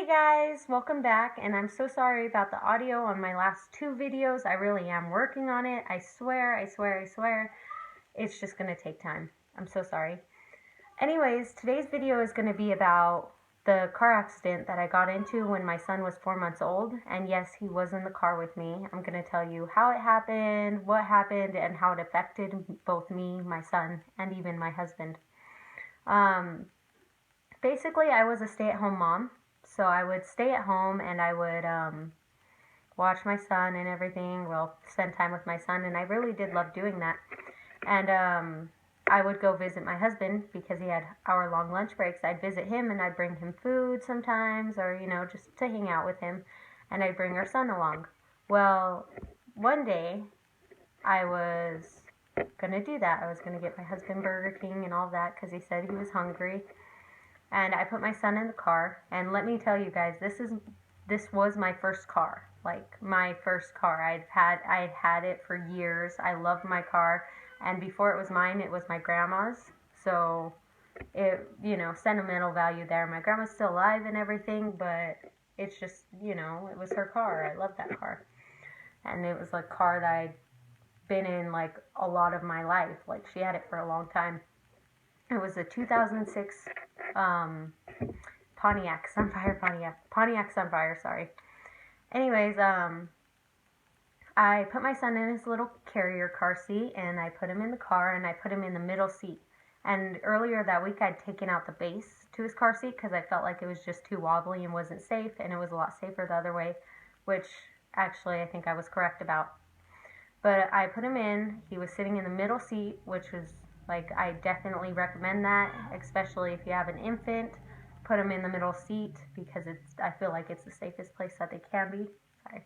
Hey guys, welcome back, and I'm so sorry about the audio on my last two videos. I really am working on it. I swear, I swear, I swear. It's just gonna take time. I'm so sorry. Anyways, today's video is gonna be about the car accident that I got into when my son was 4 months old. And yes, he was in the car with me. I'm gonna tell you how it happened, what happened, and how it affected both me, my son, and even my husband. Um, Basically, I was a stay-at-home mom. So I would stay at home and I would watch my son and everything. Well, spend time with my son, and I really did love doing that. And I would go visit my husband because he had hour-long lunch breaks. I'd visit him and I'd bring him food sometimes, or just to hang out with him. And I'd bring our son along. Well, one day I was gonna do that. I was gonna get my husband Burger King and all that because he said he was hungry. And I put my son in the car, and let me tell you guys, this was my first car, like my first car. I'd had it for years. I loved my car, and before it was mine, it was my grandma's. So it, sentimental value there. My grandma's still alive and everything, but it's just, it was her car. I loved that car, and it was a car that I'd been in like a lot of my life. Like she had it for a long time. It was a 2006 Pontiac Sunfire, sorry. Anyways, I put my son in his little carrier car seat, and I put him in the car, and I put him in the middle seat. And earlier that week, I'd taken out the base to his car seat because I felt like it was just too wobbly and wasn't safe, and it was a lot safer the other way, which actually I think I was correct about. But I put him in. He was sitting in the middle seat, which was like, I definitely recommend that, especially if you have an infant. Put them in the middle seat because I feel like it's the safest place that they can be. Sorry.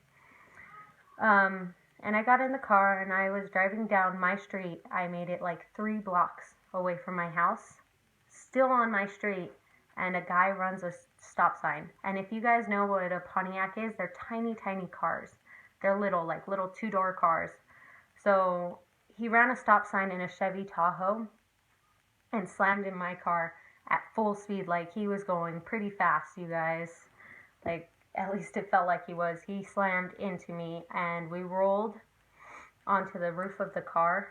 And I got in the car and I was driving down my street. I made it like 3 blocks away from my house, still on my street, and a guy runs a stop sign. And if you guys know what a Pontiac is, they're tiny, tiny cars. They're little, like little 2-door cars. So he ran a stop sign in a Chevy Tahoe and slammed in my car at full speed. Like he was going pretty fast, you guys. Like at least it felt like he was. He slammed into me and we rolled onto the roof of the car,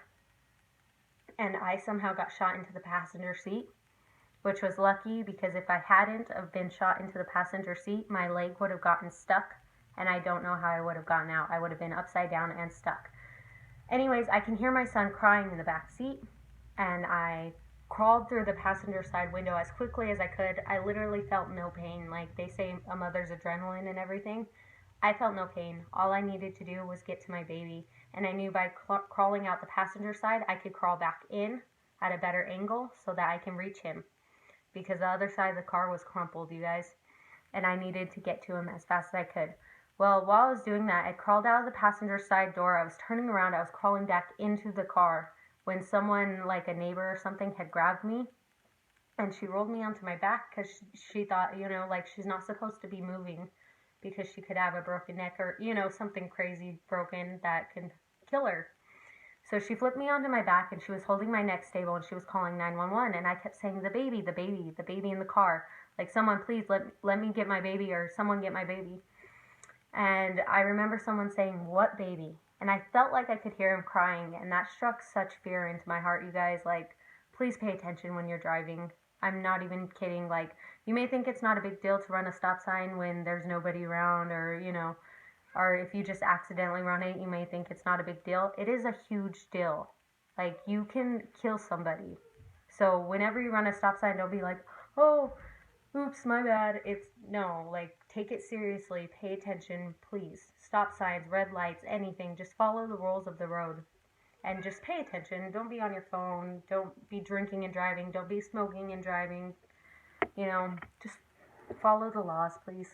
and I somehow got shot into the passenger seat, which was lucky because if I hadn't have been shot into the passenger seat, my leg would have gotten stuck, and I don't know how I would have gotten out. I would have been upside down and stuck. Anyways, I can hear my son crying in the back seat, and I crawled through the passenger side window as quickly as I could. I literally felt no pain. Like they say, a mother's adrenaline and everything. I felt no pain. All I needed to do was get to my baby, and I knew by crawling out the passenger side, I could crawl back in at a better angle so that I can reach him, because the other side of the car was crumpled, you guys, and I needed to get to him as fast as I could. Well, while I was doing that, I crawled out of the passenger side door. I was turning around. I was crawling back into the car when someone, like a neighbor or something, had grabbed me, and she rolled me onto my back because she thought, like she's not supposed to be moving because she could have a broken neck or, something crazy broken that can kill her. So she flipped me onto my back, and she was holding my neck stable, and she was calling 911, and I kept saying, the baby, the baby, the baby in the car. Like, someone please let me get my baby, or someone get my baby. And I remember someone saying, what baby? And I felt like I could hear him crying, and that struck such fear into my heart, you guys. Like, please pay attention when you're driving. I'm not even kidding. Like, you may think it's not a big deal to run a stop sign when there's nobody around, or, or if you just accidentally run it, you may think it's not a big deal. It is a huge deal. Like, you can kill somebody. So whenever you run a stop sign, don't be like, oh, oops, my bad. It's no, like, take it seriously. Pay attention, please. Stop signs, red lights, anything. Just follow the rules of the road and just pay attention. Don't be on your phone. Don't be drinking and driving. Don't be smoking and driving. Just follow the laws, please.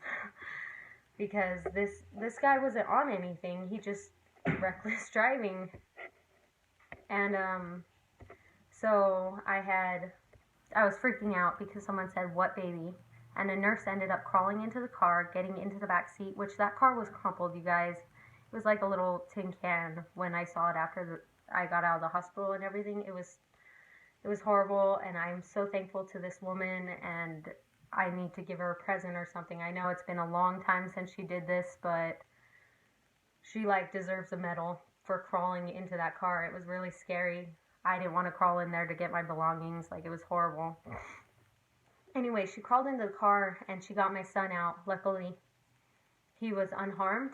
Because this guy wasn't on anything. He just reckless driving. And so I was freaking out because someone said, what baby? And a nurse ended up crawling into the car, getting into the back seat, which that car was crumpled, you guys. It was like a little tin can when I saw it after I got out of the hospital and everything. It was horrible, and I'm so thankful to this woman, and I need to give her a present or something. I know it's been a long time since she did this, but she like deserves a medal for crawling into that car. It was really scary. I didn't want to crawl in there to get my belongings. Like, it was horrible. Anyway, she crawled into the car and she got my son out. Luckily, he was unharmed.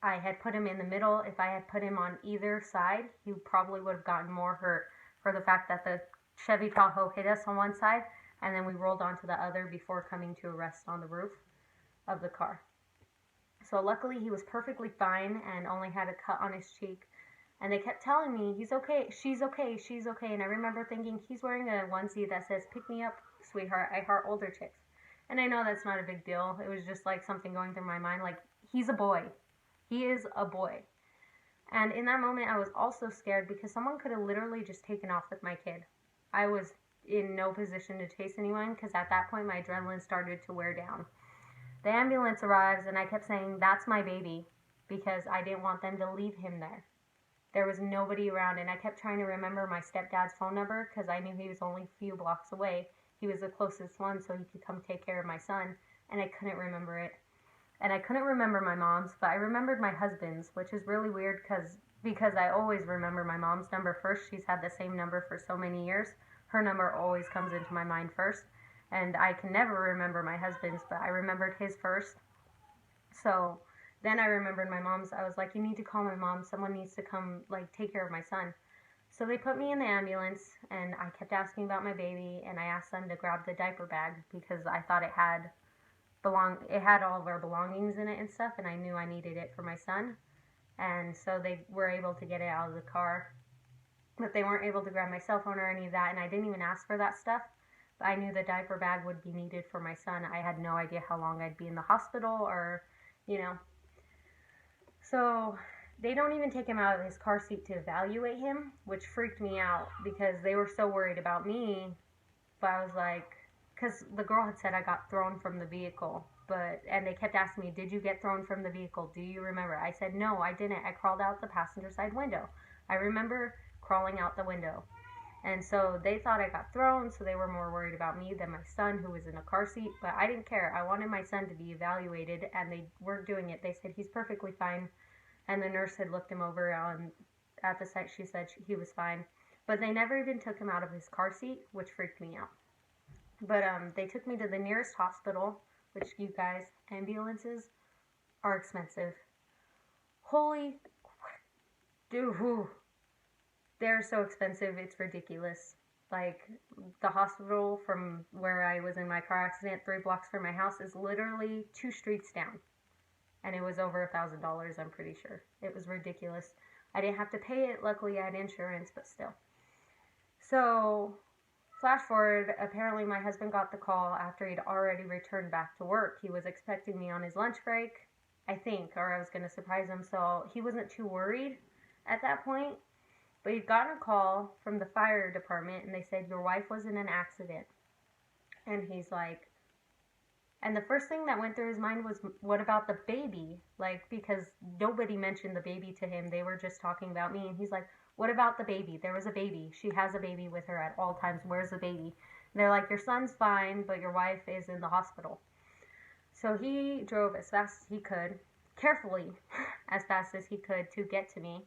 I had put him in the middle. If I had put him on either side, he probably would have gotten more hurt for the fact that the Chevy Tahoe hit us on one side and then we rolled onto the other before coming to a rest on the roof of the car. So luckily he was perfectly fine and only had a cut on his cheek. And they kept telling me, he's okay, she's okay, she's okay. And I remember thinking, he's wearing a onesie that says, pick me up, sweetheart, I heart older chicks. And I know that's not a big deal. It was just like something going through my mind, like, he's a boy. He is a boy. And in that moment, I was also scared because someone could have literally just taken off with my kid. I was in no position to chase anyone because at that point, my adrenaline started to wear down. The ambulance arrives and I kept saying, that's my baby, because I didn't want them to leave him there. There was nobody around, and I kept trying to remember my stepdad's phone number because I knew he was only a few blocks away. He was the closest one, so he could come take care of my son, and I couldn't remember it. And I couldn't remember my mom's, but I remembered my husband's, which is really weird because I always remember my mom's number first. She's had the same number for so many years. Her number always comes into my mind first, and I can never remember my husband's, but I remembered his first. So then I remembered my mom's. I was like, you need to call my mom. Someone needs to come, like, take care of my son. So they put me in the ambulance, and I kept asking about my baby, and I asked them to grab the diaper bag because I thought it had all of our belongings in it and stuff, and I knew I needed it for my son. And so they were able to get it out of the car. But they weren't able to grab my cell phone or any of that, and I didn't even ask for that stuff. But I knew the diaper bag would be needed for my son. I had no idea how long I'd be in the hospital or, you know. So they don't even take him out of his car seat to evaluate him, which freaked me out because they were so worried about me. But I was like, because the girl had said I got thrown from the vehicle, and they kept asking me, did you get thrown from the vehicle? Do you remember? I said, no, I didn't. I crawled out the passenger side window. I remember crawling out the window. And so they thought I got thrown, so they were more worried about me than my son, who was in a car seat. But I didn't care. I wanted my son to be evaluated, and they weren't doing it. They said he's perfectly fine. And the nurse had looked him over at the site. She said he was fine. But they never even took him out of his car seat, which freaked me out. But they took me to the nearest hospital, which, you guys, ambulances are expensive. Holy dude, they're so expensive, it's ridiculous. Like, the hospital from where I was in my car accident, 3 blocks from my house, is literally 2 streets down. And it was over $1,000, I'm pretty sure. It was ridiculous. I didn't have to pay it. Luckily, I had insurance, but still. So, flash forward, apparently my husband got the call after he'd already returned back to work. He was expecting me on his lunch break, I think, or I was going to surprise him. So, he wasn't too worried at that point. But he'd gotten a call from the fire department, and they said, your wife was in an accident. And he's like, and the first thing that went through his mind was, what about the baby? Like, because nobody mentioned the baby to him. They were just talking about me. And he's like, what about the baby? There was a baby. She has a baby with her at all times. Where's the baby? And they're like, your son's fine, but your wife is in the hospital. So he drove as fast as he could, carefully, as fast as he could, to get to me,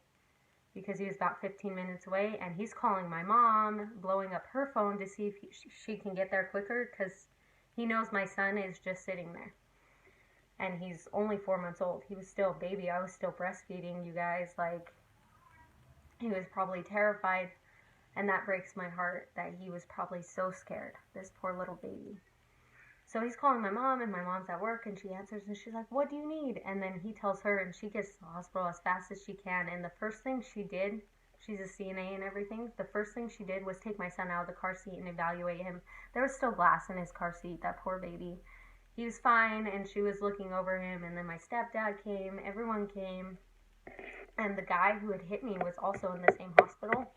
because he was about 15 minutes away. And he's calling my mom, blowing up her phone to see if she can get there quicker, because he knows my son is just sitting there. And he's only 4 months old. He was still a baby. I was still breastfeeding, you guys. Like, he was probably terrified. And that breaks my heart that he was probably so scared. This poor little baby. So he's calling my mom, and my mom's at work, and she answers, and she's like, what do you need? And then he tells her, and she gets to the hospital as fast as she can. And the first thing she did, she's a CNA and everything, the first thing she did was take my son out of the car seat and evaluate him. There was still glass in his car seat, that poor baby. He was fine, and she was looking over him, and then my stepdad came, everyone came, and the guy who had hit me was also in the same hospital.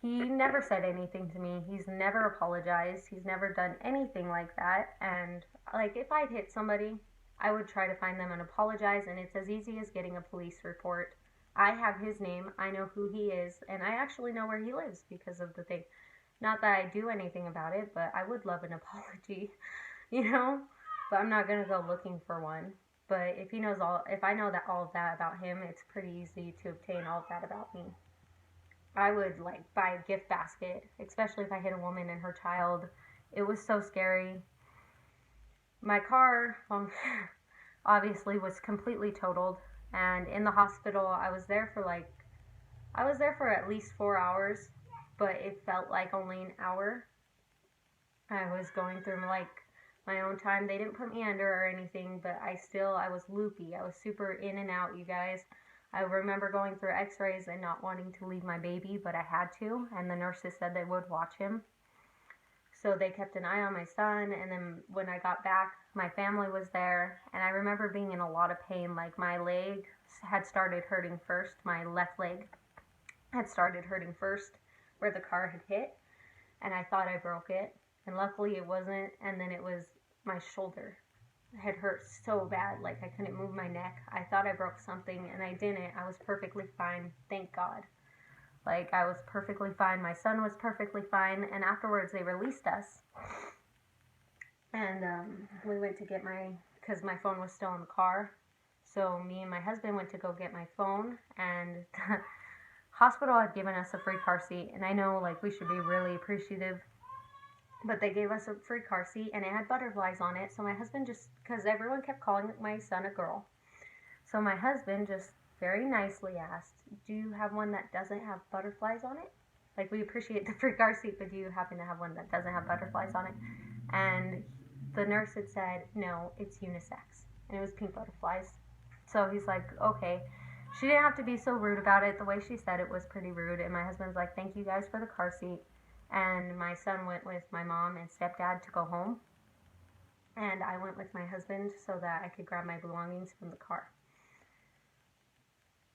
He never said anything to me. He's never apologized. He's never done anything like that. And, like, if I'd hit somebody, I would try to find them and apologize, and it's as easy as getting a police report. I have his name, I know who he is, and I actually know where he lives because of the thing. Not that I do anything about it, but I would love an apology, you know? But I'm not gonna go looking for one. But if I know that all of that about him, it's pretty easy to obtain all of that about me. I would like buy a gift basket, especially if I hit a woman and her child. It was so scary. My car, obviously, was completely totaled, and in the hospital, I was there for at least 4 hours, but it felt like only an hour. I was going through like my own time. They didn't put me under or anything, but I was loopy. I was super in and out, you guys. I remember going through x-rays and not wanting to leave my baby, but I had to, and the nurses said they would watch him. So they kept an eye on my son, and then when I got back, my family was there, and I remember being in a lot of pain. Like my leg had started hurting first, my left leg had started hurting first, where the car had hit, and I thought I broke it, and luckily it wasn't, and then it was my shoulder. It had hurt so bad, like I couldn't move my neck. I thought I broke something, and I didn't. I was perfectly fine, thank God. Like, I was perfectly fine. My son was perfectly fine. And afterwards, they released us. And we went to get because my phone was still in the car. So me and my husband went to go get my phone. And the hospital had given us a free car seat. And I know, like, we should be really appreciative. But they gave us a free car seat, and it had butterflies on it. So my husband because everyone kept calling my son a girl. So my husband just very nicely asked, do you have one that doesn't have butterflies on it? Like, we appreciate the free car seat, but do you happen to have one that doesn't have butterflies on it? And the nurse had said, no, it's unisex. And it was pink butterflies. So he's like, okay. She didn't have to be so rude about it. The way she said it was pretty rude. And my husband's like, thank you guys for the car seat. And my son went with my mom and stepdad to go home. And I went with my husband so that I could grab my belongings from the car.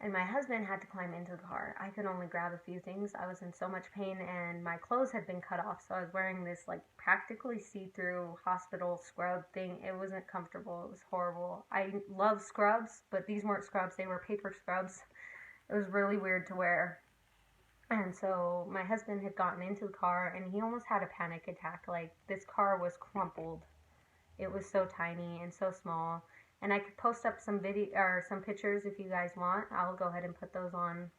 And my husband had to climb into the car. I could only grab a few things. I was in so much pain, and my clothes had been cut off, so I was wearing this like practically see-through hospital scrub thing. It wasn't comfortable. It was horrible. I love scrubs, but these weren't scrubs. They were paper scrubs. It was really weird to wear. And so my husband had gotten into the car, and he almost had a panic attack. Like, this car was crumpled. It was so tiny and so small. And I could post up some video or some pictures if you guys want. I'll go ahead and put those on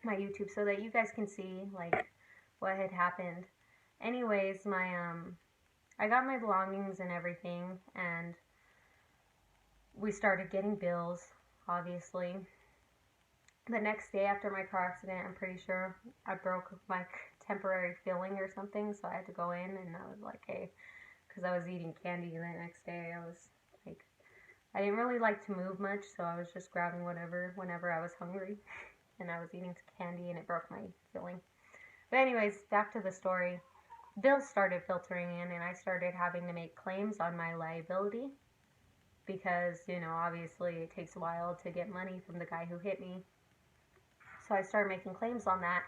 my YouTube so that you guys can see like what had happened. Anyways, I got my belongings and everything, and we started getting bills, obviously. The next day after my car accident, I'm pretty sure I broke my temporary filling or something, so I had to go in, and I was like, hey, because I was eating candy the next day. I didn't really like to move much, so I was just grabbing whatever whenever I was hungry. And I was eating candy, and it broke my filling. But anyways, back to the story. Bills started filtering in, and I started having to make claims on my liability. Because, obviously it takes a while to get money from the guy who hit me. So I started making claims on that.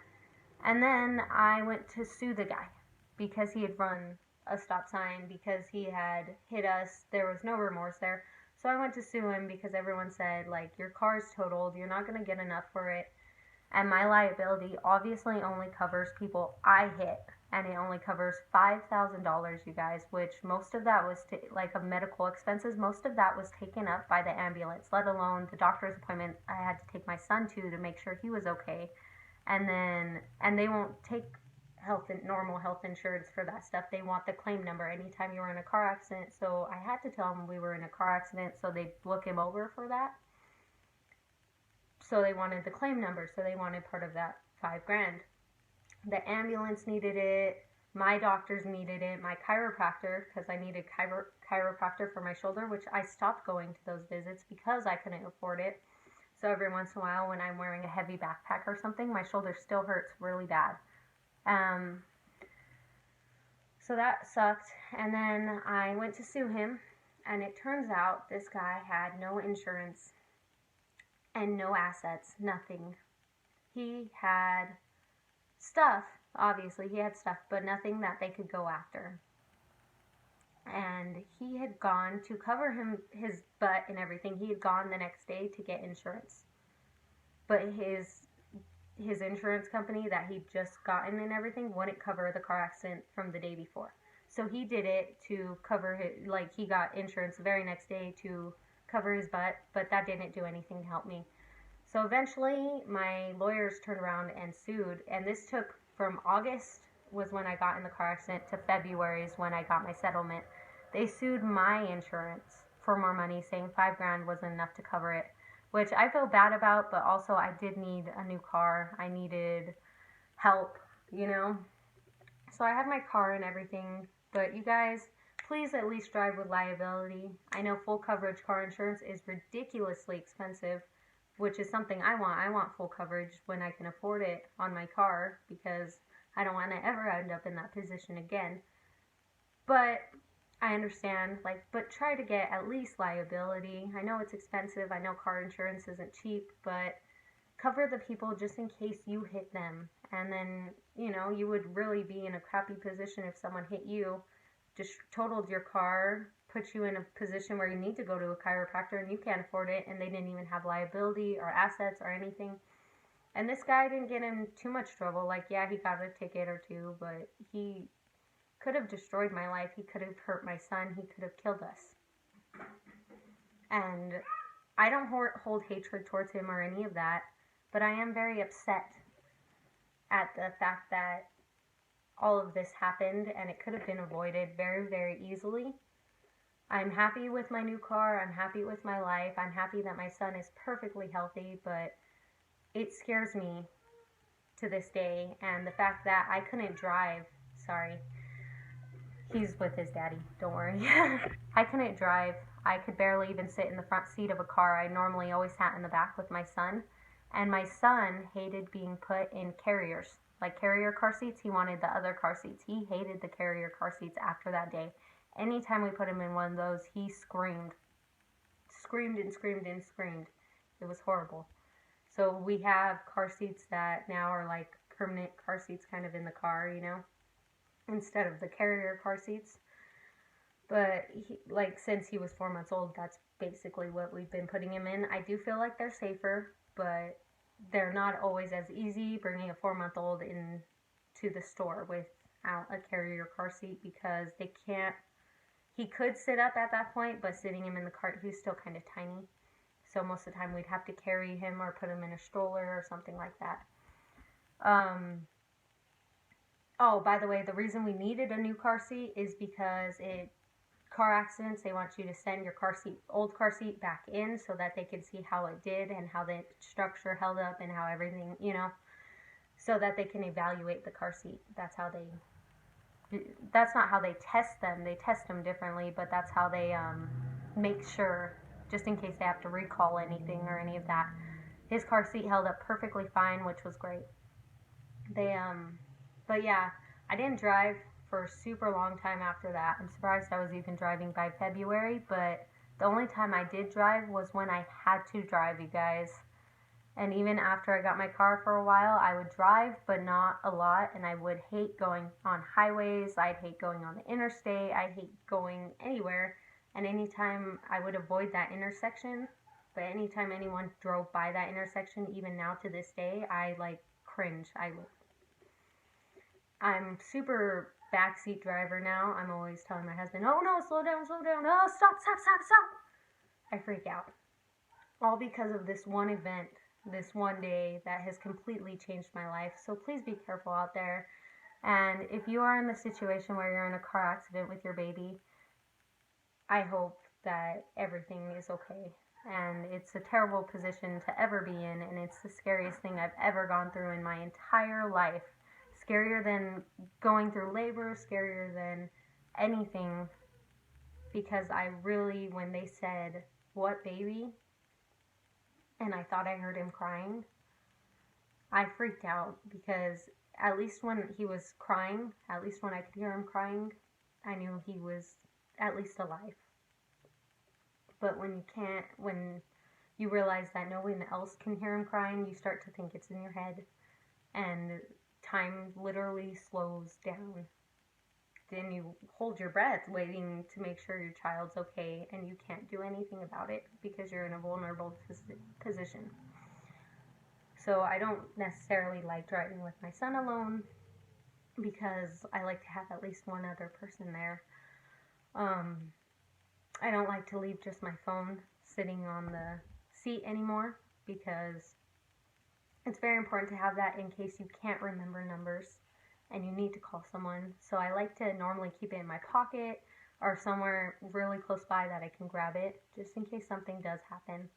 And then I went to sue the guy because he had run a stop sign, because he had hit us. There was no remorse there. So I went to sue him because everyone said, like, your car is totaled, you're not going to get enough for it. And my liability obviously only covers people I hit. And it only covers $5,000, you guys, which most of that was, of medical expenses, most of that was taken up by the ambulance, let alone the doctor's appointment I had to take my son to make sure he was okay. And they won't take normal health insurance for that stuff. They want the claim number anytime you were in a car accident. So I had to tell them we were in a car accident, so they'd look him over for that. So they wanted the claim number, so they wanted part of that $5,000. The ambulance needed it, my doctors needed it, my chiropractor, because I needed chiropractor for my shoulder, which I stopped going to those visits because I couldn't afford it. So every once in a while when I'm wearing a heavy backpack or something, my shoulder still hurts really bad. So that sucked, and then I went to sue him, and it turns out this guy had no insurance and no assets, nothing. He had stuff, obviously, he had stuff, but nothing that they could go after. And he had gone to cover his butt and everything. He had gone the next day to get insurance. But his his insurance company that he'd just gotten and everything wouldn't cover the car accident from the day before. So he did it to cover his, like, he got insurance the very next day to cover his butt, but that didn't do anything to help me. So eventually my lawyers turned around and sued, and this took from August was when I got in the car accident to February is when I got my settlement. They sued my insurance for more money, saying $5,000 wasn't enough to cover it, which I feel bad about, but also I did need a new car. I needed help, you know? So I have my car and everything, but you guys, please at least drive with liability. I know full coverage car insurance is ridiculously expensive, which is something I want. I want full coverage when I can afford it on my car because I don't want to ever end up in that position again. But I understand, like, but try to get at least liability. I know it's expensive. I know car insurance isn't cheap, but cover the people just in case you hit them. And then, you know, you would really be in a crappy position if someone hit you, just totaled your car, put you in a position where you need to go to a chiropractor and you can't afford it, and they didn't even have liability or assets or anything. And this guy didn't get in too much trouble. Like, yeah, he got a ticket or two, but he could have destroyed my life. He could have hurt my son. He could have killed us. And I don't hold hatred towards him or any of that, but I am very upset at the fact that all of this happened and it could have been avoided very, very easily. I'm happy with my new car. I'm happy with my life. I'm happy that my son is perfectly healthy, but it scares me to this day. And the fact that I couldn't drive, sorry, he's with his daddy, don't worry. I couldn't drive. I could barely even sit in the front seat of a car. I normally always sat in the back with my son. And my son hated being put in carriers, like carrier car seats. He wanted the other car seats. He hated the carrier car seats after that day. Anytime we put him in one of those, he screamed. Screamed and screamed and screamed. It was horrible. So we have car seats that now are like permanent car seats kind of in the car, you know, instead of the carrier car seats. But like since he was 4 months old, that's basically what we've been putting him in. I do feel like they're safer, but they're not always as easy bringing a 4-month-old into the store without a carrier car seat because they can't. He could sit up at that point, but sitting him in the cart, he's still kind of tiny. So most of the time we'd have to carry him or put him in a stroller or something like that. Oh, by the way, the reason we needed a new car seat is because car accidents, they want you to send your old car seat back in so that they can see how it did and how the structure held up and how everything, you know, so that they can evaluate the car seat. That's not how they test them. They test them differently, but that's how they make sure, just in case they have to recall anything or any of that. His car seat held up perfectly fine, which was great. But yeah, I didn't drive for a super long time after that. I'm surprised I was even driving by February, but the only time I did drive was when I had to drive, you guys. And even after I got my car for a while, I would drive, but not a lot, and I would hate going on highways. I'd hate going on the interstate. I'd hate going anywhere, and anytime I would avoid that intersection, but anytime anyone drove by that intersection, even now to this day, I like cringe. I'm super backseat driver now. I'm always telling my husband, oh no, slow down, oh stop. I freak out. All because of this one event, this one day that has completely changed my life. So please be careful out there. And if you are in the situation where you're in a car accident with your baby, I hope that everything is okay. And it's a terrible position to ever be in, and it's the scariest thing I've ever gone through in my entire life. Scarier than going through labor, scarier than anything, because I really, when they said, what baby? And I thought I heard him crying, I freaked out, because at least when he was crying, at least when I could hear him crying, I knew he was at least alive. But when you realize that no one else can hear him crying, you start to think it's in your head, and time literally slows down. Then you hold your breath waiting to make sure your child's okay, and you can't do anything about it because you're in a vulnerable position. So I don't necessarily like driving with my son alone because I like to have at least one other person there. I don't like to leave just my phone sitting on the seat anymore because it's very important to have that in case you can't remember numbers and you need to call someone. So I like to normally keep it in my pocket or somewhere really close by that I can grab it just in case something does happen.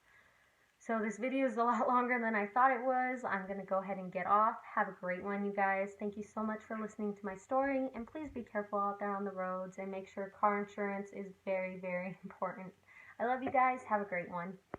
So this video is a lot longer than I thought it was. I'm going to go ahead and get off. Have a great one, you guys. Thank you so much for listening to my story, and please be careful out there on the roads and make sure car insurance is very, very important. I love you guys. Have a great one.